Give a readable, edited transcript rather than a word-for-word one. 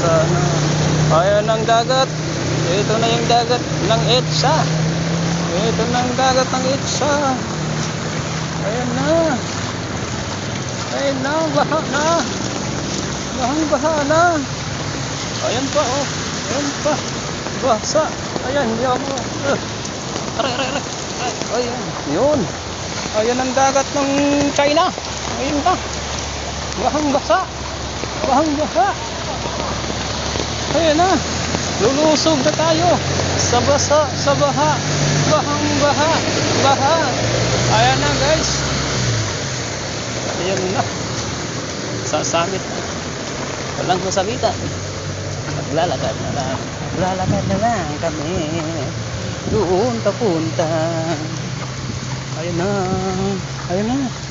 basa na. Ayan ang dagat. Ito na yung dagat ng EDSA. Ito na ang dagat ng EDSA. Ayan na. Ayan na, baha na. Bahang-baha na. Ayan pa, oh. Ayan pa. Basa. Ayan, hindi ako. Aray. Ayan, yun. Ayan ang dagat ng China. Ayan na. Bahang-basa. Bahang-baha. Ayan na. Lulusog na tayo. Sa basa, sa baha. Bahang-baha. Baha. Ayan na, guys. Ayan na. Sasamit. Walang sasabitan. Maglalakad na lang. Maglalakad na lang kami. Doon papunta. Ayun na. Ayun na.